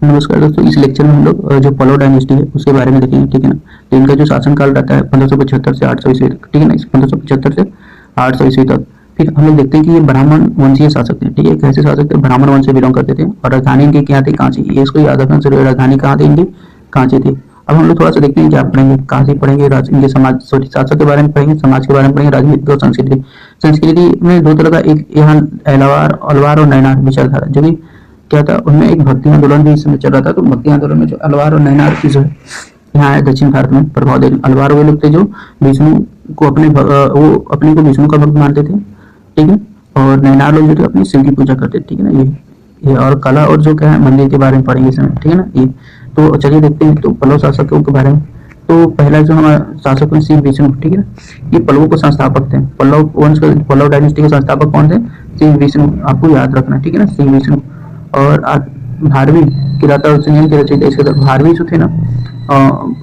नमस्कार दोस्तों, इस लेक्चर में हम लोग जो पल्लव डायनेस्टी है उसके बारे में देखेंगे। ठीक है ना। तो इनका जो शासनकाल रहता है 1575 से 800 ईस्वी तक। ठीक है ना। 1575 से 800 ईस्वी तक। फिर हम लोग देखते हैं कि ये ब्राह्मण वंशीय शासक थे। ठीक है, कैसे शासक थे? ब्राह्मण वंश से बिलोंग करते थे और राजधानी इनकी क्या थी? कांची। ये इसको याद रखना जरूरी है। राजधानी कहाँ थी इनकी? कांची थी। अब हम लोग थोड़ा सा देखते हैं क्या पढ़ेंगे, कहाँ से पढ़ेंगे। इनके समाज शासक के बारे में पढ़ेंगे, समाज के बारे में पढ़ेंगे, राजनीति और संस्कृति। संस्कृति में दो तरह का, एक यहाँ अलवार और नैनार विचारधारा, जो कि क्या था, उनमें एक भक्ति आंदोलन भी इस समय चल रहा था। तो भक्ति आंदोलन में जो अलवार और नैनार की जो है यहाँ है दक्षिण भारत में प्रभाव दे। अलवार वे लोग थे जो विष्णु को वो अपने को विष्णु का भक्त मानते थे। ठीक है। और नैनार लोग जो थे अपनी शिव की पूजा करते थे। ठीक है ना। ये और कला और जो क्या है मंदिर के बारे में पढ़ेंगे इस समय। ठीक है ना। ये तो चलिए देखते हैं तो पल्लव शासकों के बारे में। तो पहला जो हमारा शासक है शिव विष्णु। ठीक है ना। ये पल्लवों के संस्थापक थे। पल्लव वंश के, पल्लव डायनेस्टी के संस्थापक कौन थे? शिव विष्णु। आपको याद रखना। ठीक है ना। शिव विष्णु। और भारवी किराता और संयम के रचयिता इसके भारवी जो थे ना,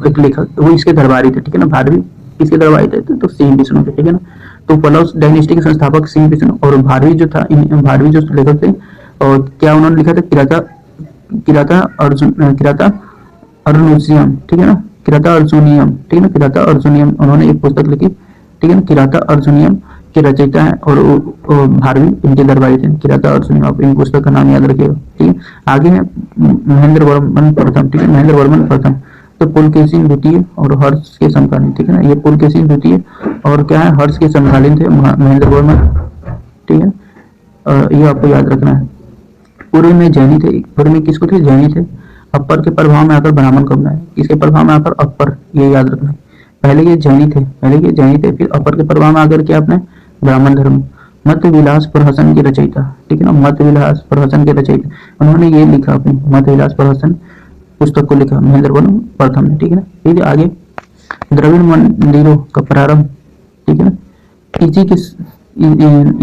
एक लेखक, वो इसके दरबारी थे। ठीक है ना। भारवी इसके दरबारी थे तो सिंह विष्णु थे। ठीक है ना। तो पल्लव डायनेस्टी के संस्थापक सिंह विष्णु और भारवी जो था, भारवी जो लेखक थे, और क्या उन्होंने लिखा था? किराता अर्जुनियम। ठीक है ना। किराता अर्जुनियम। ठीक है ना। किराता अर्जुनियम उन्होंने एक पुस्तक लिखी। ठीक है ना। किराता अर्जुनियम के रचयिता है और भारवी इनके दरबारी थे। किराता अर्जुनियम, आप इन पुस्तक का नाम याद रखिएगा। ठीक है। आगे है महेंद्र वर्मन प्रथम। ठीक है। महेंद्र वर्मन प्रथम तो पुलकेशी द्वितीय और हर्ष के समकालीन। ठीक है ना। ये पुलकेशी द्वितीय और क्या है, हर्ष के समकालीन थे महेंद्र वर्मन। ठीक है। ये आपको याद रखना है। पूर्व में जैनी थे। पूर्व में किसको थे? जैनी थे। अपर के प्रभाव में आकर ब्राह्मण कब बनाए? किसके प्रभाव में आकर? अपर। ये याद रखना है। पहले ये जैनी थे, फिर अपर के प्रभाव में आकर क्या अपने ब्राह्मण धर्म। मत विलास प्रहसन के रचयिता। ठीक है ना। मत विलास प्रहसन के रचयिता उन्होंने ये लिखा, अपनी मत विलास प्रहसन पुस्तक को लिखा महेंद्र वर्मन प्रथम ने। ठीक है ना। फिर आगे द्रविड़ मंदिरों का प्रारंभ। ठीक है ना।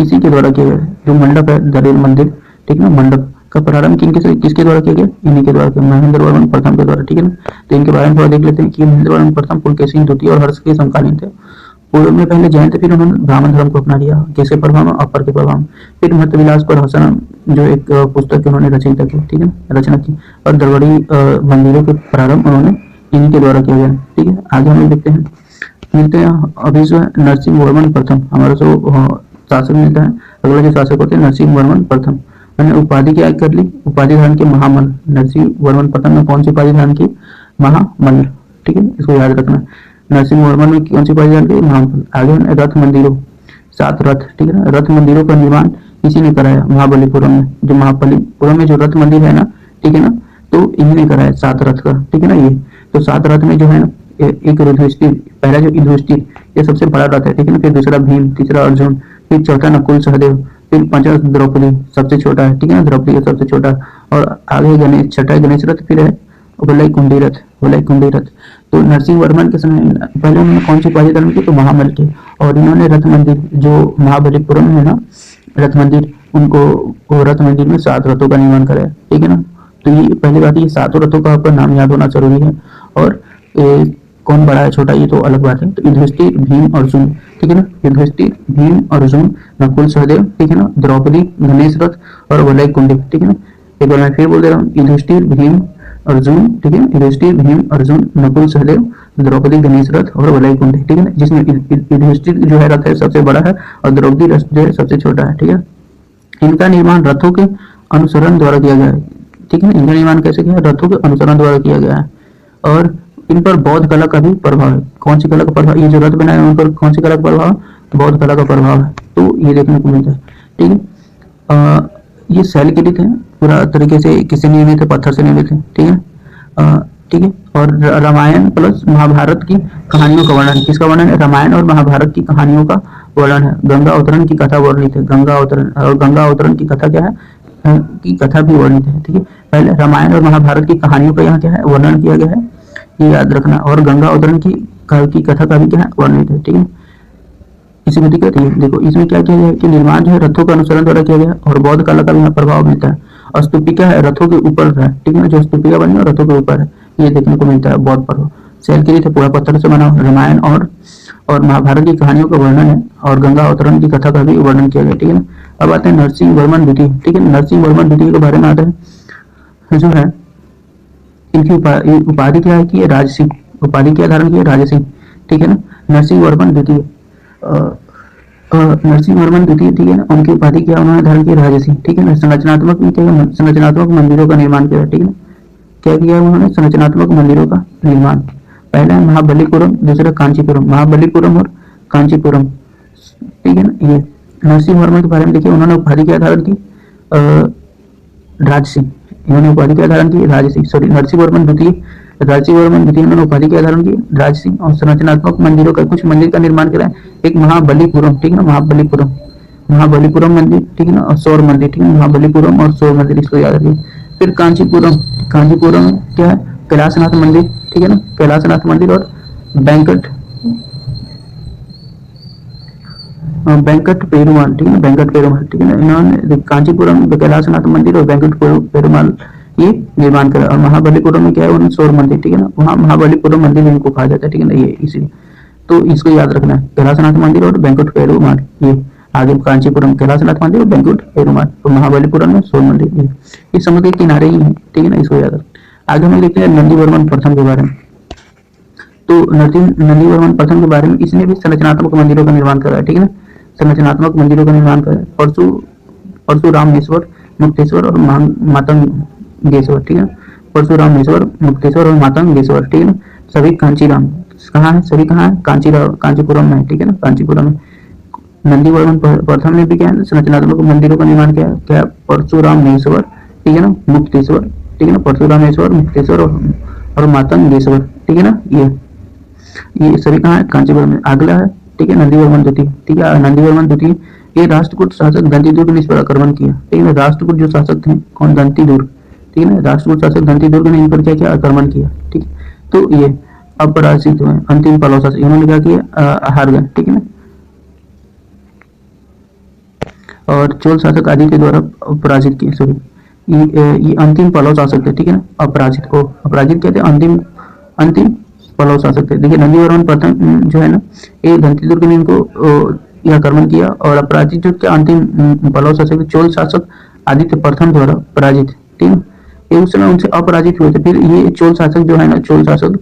इसी के द्वारा किया गया जो मंडप है द्रविड़ मंदिर। ठीक है ना। मंडप का प्रारंभ किसके द्वारा किया गया? इन्हीं के द्वारा किया, महेंद्र वर्मन प्रथम के द्वारा। ठीक है ना। तो इनके बारे में थोड़ा देख लेते हैं कि महेंद्र वर्मन प्रथम पुलकेशी द्वितीय और हर्ष के समकालीन थे। पूर्व में पहले जैन थे, फिर उन्होंने ब्राह्मण धर्म को अपना लिया। किसके प्रभाव में? अपर के प्रभाव में। फिर मत विलास पर हसन जो एक पुस्तक उन्होंने रचयिता की। ठीक है ना, रचना की। और दरबारी मंदिरों के प्रारंभ उन्होंने इन्हीं के द्वारा किया गया। ठीक है। आगे हम लोग देखते हैं, मिलते हैं अभी जो है नरसिंह वर्मन प्रथम, हमारा जो शासक मिलता है। अगला जो शासक होते हैं नरसिंह वर्मन प्रथम। मैंने उपाधि क्या कर ली? उपाधि धारण की महामल। नरसिंह वर्मन प्रथम ने कौन सी उपाधि धारण की? महामल। ठीक है, इसको याद रखना। नरसिंह वर्मन में कौन सी उपाधि धारण की? महामल। आगे रथ मंदिरों, 7 रथ। ठीक है ना। रथ मंदिरों का निर्माण इसी ने कराया महाबलीपुरम में। जो महाबलीपुरम में जो रथ मंदिर है ना, ठीक है ना, तो इन्हीं ने कराया 7 रथ का। ठीक है ना। ये तो 7 रथ में जो है ना, एक युधिष्ठिर, पहला जो युधिष्ठिर ये सबसे बड़ा रथ है। ठीक है ना। फिर दूसरा भीम, तीसरा अर्जुन, फिर चौथा नकुल सहदेव, फिर पांचवा द्रौपदी सबसे छोटा है। ठीक है ना। द्रौपदी सबसे छोटा। और आगे गणेश, छठा गणेश रथ। फिर है वलय कुंडी रथ। वलय कुंडी रथ। तो नरसिंह वर्मन के समय पहले उन्होंने कौन सी उपाधि धारण की? तो महामल की। और इन्होंने रथ मंदिर जो महाबलीपुरम में है ना, रथ मंदिर, उनको रथ मंदिर में 7 रथों का निर्माण कराया। ठीक है ना। तो ये पहली बात, ये 7 रथों का आपका नाम याद होना जरूरी है। और कौन बड़ा है छोटा ये तो अलग बात है। तो युधिष्ठिर, भीम, अर्जुन। ठीक है ना। युधिष्ठिर, भीम, अर्जुन, नकुल सहदेव। ठीक है ना। द्रौपदी, गणेश रथ और वलय कुंडी। ठीक है ना। एक बार मैं फिर बोल दे रहा हूँ, युधिष्ठिर, भीम, अर्जुन। ठीक है। युधिष्ठिर, भीम, अर्जुन, नकुल सहदेव, द्रौपदी, गणेश रथ और वलय कुंडी। ठीक है ना। जिसमें युधिष्ठिर जो है रथ है सबसे बड़ा है और द्रौपदी रथ जो है सबसे छोटा है। ठीक है। इनका निर्माण रथों के अनुसरण द्वारा किया गया है। ठीक है ना। इनका निर्माण कैसे किया? रथों के अनुसरण द्वारा किया गया है। और इन पर बौद्ध कला का भी प्रभाव है। कौन सी कला का प्रभाव? ये जो रथ बनाए उन पर कौन सी कला का प्रभाव? बौद्ध कला का प्रभाव है। तो ये देखने को मिलता है। ठीक है। ये शैलकृत है, पूरा तरीके से किससे निर्मित है? पत्थर से निर्मित है। ठीक है। ठीक है। और रामायण प्लस महाभारत की कहानियों का वर्णन। किसका वर्णन है? रामायण और महाभारत की कहानियों का वर्णन है। गंगा अवतरण की कथा वर्णित है। गंगा अवतरण, और गंगा अवतरण की कथा क्या है? की कथा भी वर्णित है। ठीक है। पहले रामायण और महाभारत की कहानियों का यहाँ क्या है? वर्णन किया गया है, ये याद रखना। और गंगा अवतरण की कथा का भी क्या है? वर्णित है। ठीक है। इसी में दिक्कत है। देखो इसमें क्या किया गया है कि निर्माण जो है रथों का अनुसरण द्वारा किया गया और बौद्ध कला का भी यहाँ प्रभाव मिलता है। और स्तूपिका है रथों के ऊपर है। ठीक है। जो स्तूपिका बनी है रथों के ऊपर है, ये देखने को मिलता है बौद्ध प्रभाव। शैलकृत है, पूरा पत्थर से बना। रामायण और महाभारत की कहानियों का वर्णन है और गंगा अवतरण की कथा का भी वर्णन किया गया। ठीक है ना। अब आते हैं नरसिंह वर्मन द्वितीय। ठीक है। नरसिंह वर्मन द्वितीय के बारे में आता है जो है इनकी उपाधि क्या है कि ये राजसिंह, उपाधि क्या धारण की है, राजसिंह, ठीक है ना। नरसिंह वर्मन द्वितीय, नरसिंह वर्मन द्वितीय, ठीक है ना, उनकी उपाधि क्या उन्होंने धारण की, राजसिंह, ठीक है ना। संरचनात्मक मंदिरों का निर्माण किया, ठीक है ना। क्या किया उन्होंने, संरचनात्मक मंदिरों का निर्माण। पहला है महाबलीपुरम, दूसरा कांचीपुरम, महाबलीपुरम और कांचीपुरम, ठीक है ना। ये नरसिंह वर्मा के बारे में देखिए, उन्होंने उपाधि क्या धारण की, राज सिंह, इन्होंने उपाधि क्या धारण की, राज सिंह, सॉरी नरसिंह वर्मन द्वितीय, राजसिंह वर्मन द्वितीय, उन्होंने उपाधि क्या धारण की, राज सिंह। और संरचनात्मक मंदिरों का, कुछ मंदिर का निर्माण करा है, एक महाबलीपुरम, ठीक है ना, महाबलीपुरम, महाबलीपुरम मंदिर, ठीक है ना, और सौर मंदिर, ठीक है, महाबलीपुरम और सौर मंदिर, इसको याद रखिए। फिर कांचीपुरम, कांचीपुरम क्या है, कैलाशनाथ मंदिर, ठीक है ना, कैलाशनाथ मंदिर और बैंकट, वेंकट पेरुमाल, ठीक है, वेंकट पेरुमाल, ठीक है ना। इन्होंने कांचीपुरम कैलाशनाथ मंदिर और वेंकट पेरुमाल ये निर्माण करा। और महाबलीपुरम में क्या है, उन्होंने सौर मंदिर, ठीक है ना, वहाँ महाबलीपुरम मंदिर इनको कहा जाता है, ठीक है ना, ये इसीलिए, तो इसको याद रखना है, कैलाशनाथ मंदिर और वेंकट पेरुमाल, ये आगे कांचीपुरम कैलाशनाथ मंदिर और वेंकट पेरुमाल, तो महाबलीपुरम में सौर मंदिर, ये समुद्र के किनारे ही है, ठीक है ना, इसको याद रखना। आगे हम देखते हैं नंदी वर्मन प्रथम के बारे में। तो नंदी वर्मन प्रथम के बारे में, इसने भी संरचनात्मक मंदिरों का निर्माण करा है, ठीक है ना, संरचनात्मक मंदिरों का निर्माण करा है। परशुरामेश्वर, मुक्तेश्वर और मातंगेश्वर, ठीक है, परशुरामेश्वर, मुक्तेश्वर और मातंगेश्वर, ठीक है ना, सभी कांचीराम, कहाँ है, सभी कहाँ है, कांचीपुरम में, ठीक है ना, कांचीपुरम में। नंदी वर्मन प्रथम ने भी क्या है, संरचनात्मक मंदिरों का निर्माण किया, क्या, परशुरामेश्वर, ठीक है ना, मुक्तेश्वर, ठीक है ना, परशुरामेश्वर, मुक्तेश्वर और मातंगेश्वर, ठीक है ना, ये सभी कहाँ है, कांचीपुरम में। अगला है, ठीक है, नंदी वर्मन द्वितीय, ठीक है, नंदी वर्मन द्वितीय, ये राष्ट्रकूट शासक दंतीदुर्ग ने इस पर आक्रमण किया, ठीक है ना, राष्ट्रकूट जो शासक थे कौन, दंतीदुर्ग, ठीक है ना, राष्ट्रकूट शासक दंतीदुर्ग ने इन पर क्या किया, आक्रमण किया, ठीक है। तो ये अपराजित हुए, अंतिम पल्लव शासक, इन्होंने क्या किया, हार गए, ठीक है ना। और चोल शासक आदित्य द्वारा पराजित किए, सॉरी ये अंतिम पल्लव शासक थे, ठीक है ना, अपराजित को अपराजित कहते हैं, अंतिम अंतिम पल्लव शासक थे। देखिए नंदी वर्मन प्रथम जो है ना, ये दंतीदुर्ग ने इनको यह आक्रमण किया, और अपराजित जो क्या अंतिम पल्लव शासक चोल शासक आदित्य प्रथम द्वारा पराजित, ठीक है, ये उस समय उनसे अपराजित हुए थे। फिर ये चोल शासक जो है ना, चोल शासक,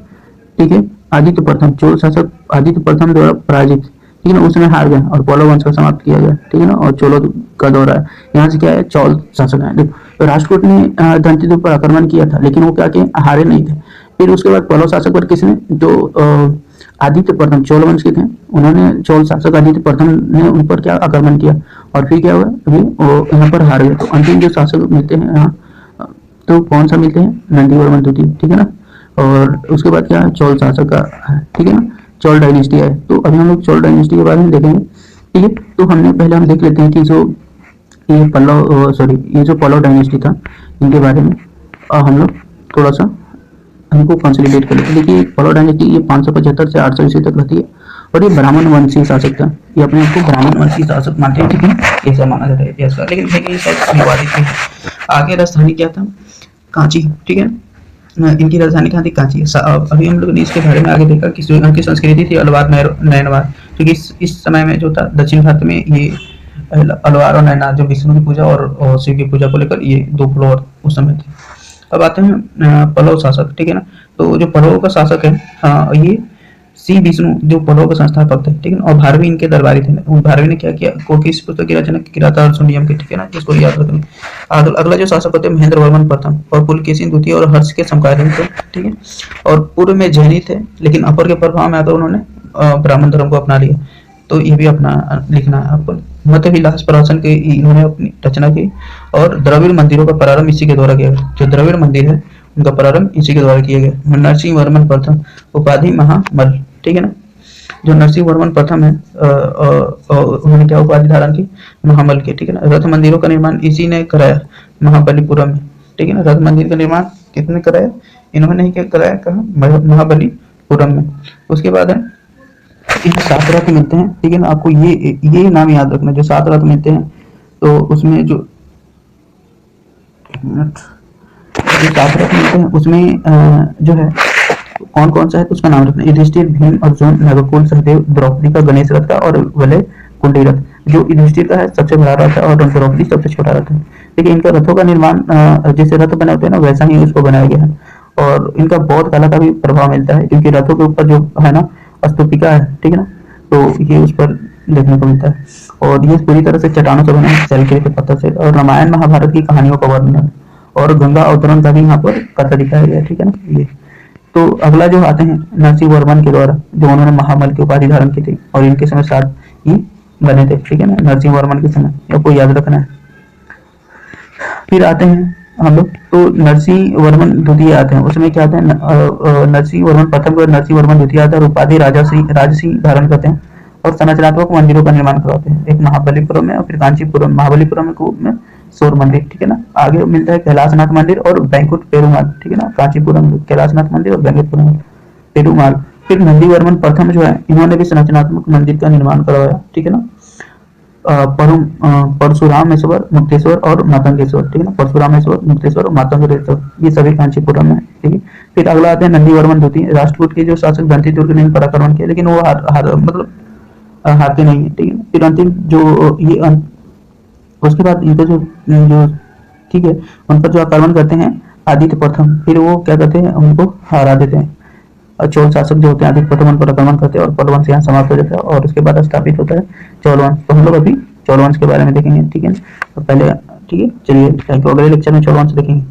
ठीक है, आदित्य प्रथम, चोल शासक आदित्य प्रथम द्वारा पराजित, ठीक है ना, उसमें हार गए और पल्लव वंश को समाप्त किया गया, ठीक है ना। और चोलों का दौरा है, यहाँ से क्या है, चौल शासक है। देखो तो राष्ट्रकूट ने दंतीदुर्ग पर आक्रमण किया था, लेकिन वो क्या किए, हारे नहीं थे। फिर उसके बाद पल्लव शासक पर किसने, जो आदित्य प्रथम चोल वंश के थे, उन्होंने चोल शासक आदित्य प्रथम ने उन पर क्या आक्रमण किया, और फिर क्या हुआ, अभी वो यहाँ पर हार गए। तो अंतिम जो शासक मिलते हैं यहाँ, तो कौन सा मिलते हैं, नंदी वर्मन द्वितीय, ठीक है ना। और उसके बाद क्या है, चोल शासक का, ठीक है ना, चोल डायनेस्टी है। तो अभी हम लोग चोल डायनेस्टी के बारे में देखेंगे, ठीक है। तो पहले हम देख लेते हैं कि जो ये पल्लव डायनेस्टी था, इनके बारे में हम लोग थोड़ा सा हमको कंसोलिडेट कर लेते हैं। देखिए पल्लव डायनेस्टी ये 575 से 800 ईस्वी तक रहती है, और ये ब्राह्मण वंशी शासक था, ये अपने आप को ब्राह्मण वंशी शासक मानते हैं, ठीक है, ऐसा माना जाता है इतिहास का। लेकिन ये शायद विवादित है। आगे राजधानी क्या था, कांची, ठीक है, इनकी राजधानी कहाँ थी, कांची। अभी हम लोगों ने इसके बारे में आगे देखा कि जो इनकी संस्कृति थी अलवार नयनवार, क्योंकि इस समय में जो था दक्षिण भारत में ये अलवार और नयनार जो विष्णु की पूजा और शिव की पूजा को लेकर ये दो फ्लोर उस समय थे। अब आते हैं पल्लव शासक, ठीक है ना। तो जो पल्लव का शासक है ये सी विष्णु जो पल्लव का संस्थापक थे, ठीक है ना, और भारवी इनके दरबारी थे। भारवी ने क्या किया, को किस पुस्तक की रचना की, किरातार्जुन नियम की, ठीक है ना, इसको याद रखना। अगला जो शासक होते महेंद्र वर्मन प्रथम और पुलकेशिन द्वितीय और हर्ष के समकालीन थे, ठीक है, और पूर्व में जैनी थे, लेकिन अपर के प्रभाव में आकर उन्होंने ब्राह्मण धर्म को अपना लिया। तो ये भी अपना लिखना है आपको। मध्य विलास प्रवचन की इन्होंने अपनी रचना की, और द्रविड़ मंदिरों का प्रारंभ इसी के द्वारा किया गया। जो द्रविड़ मंदिर है उनका प्रारंभ इसी के द्वारा किया गया। नरसिंह वर्मन प्रथम उपाधि महामल, ठीक है ना, जो नरसिंह वर्मन प्रथम है उन्होंने क्या उपाधि धारण की, महामल के, ठीक है ना। रथ मंदिरों का निर्माण इसी ने कराया महाबलीपुरम में, ठीक है ना। रथ मंदिर का निर्माण किसने कराया, इन्होंने ही क्या कराया, कहा महाबलीपुरम में। उसके बाद है 7 रथ मिलते हैं, ठीक है ना। आपको ये नाम याद रखना, जो 7 रथ मिलते हैं तो उसमें जो 7 रथ मिलते हैं उसमें जो है कौन कौन सा है तो उसका नाम रखना। युधिष्ठिर, भीम, अर्जुन, नकुल, सहदेव, द्रौपदी का गणेश रथ का और वलय कुंडी रथ। जो युधिष्ठिर का है सबसे बड़ा रथ है, और द्रौपदी सबसे छोटा रथ है। देखिए इनका रथों का निर्माण जैसे रथ बने होते हैं ना, वैसा ही उसको बनाया गया है। और इनका बौद्ध कला का भी प्रभाव मिलता है, क्योंकि रथों के ऊपर जो है ना स्तूपिका है, ठीक है ना, तो ये उस पर देखने को मिलता है। और ये पूरी तरह से चट्टानों से बना है, सैलरी के पत्थर से। और रामायण महाभारत की कहानियों का वर्णन है, और गंगा अवतरण का भी यहाँ पर कथा दिखाया गया है, ठीक है ना। ये तो अगला जो आते हैं नरसिंह वर्मन के द्वारा, जो उन्होंने महामल की उपाधि धारण की थी, और इनके समय 7 ही बने थे, ठीक है ना, नरसिंह वर्मन के समय, आपको याद रखना है। फिर आते हैं हम लोग, तो नरसिंह वर्मन द्वितीय आते हैं, उसमें क्या आते हैं, नरसिंह वर्मन प्रथम और नरसिंह वर्मन द्वितीय आता है, और उपाधि राजसी धारण करते हैं, और संरचनात्मक मंदिरों का निर्माण करवाते हैं, एक महाबलीपुरम में और फिर कांचीपुरम, महाबलीपुरम में सौर मंदिर, ठीक है ना। आगे मिलता है कैलाशनाथ मंदिर और बैंकुट पेरुमाल, ठीक है ना, कांचीपुरम कैलाशनाथ मंदिर और बैंकुट पेरुमाल। फिर नंदी वर्मन प्रथम जो है, इन्होंने भी संरचनात्मक मंदिर का निर्माण करवाया, ठीक है ना। परशुरामेश्वर, मुक्तेश्वर और मातंगेश्वर, ठीक है ना, परशुरामेश्वर, मुक्तेश्वर और मातंगेश्वर, ये सभी कांचीपुरम में, ठीक है। फिर अगला आते हैं नंदी वर्मन द्वितीय, राष्ट्रकूट के जो शासक दंती दुर्ग ने पराक्रमण किया, लेकिन वो मतलब हारते नहीं है, ठीक है। फिर अंतिम जो ये उसके बाद इनका जो ठीक है, उन पर जो आक्रमण करते हैं आदित्य प्रथम, फिर वो क्या करते हैं, उनको हरा देते हैं। और चोल शासक जो होते हैं आदित्य प्रथम उन पर आक्रमण करते हैं, और पल वंश यहाँ समाप्त हो जाता है, और उसके बाद स्थापित होता है चौल वंश। तो हम लोग अभी चौल वंश के बारे में देखेंगे, ठीक है। तो पहले ठीक है, चलिए थैंक यू, अगले लेक्चर में चौल वंश देखेंगे।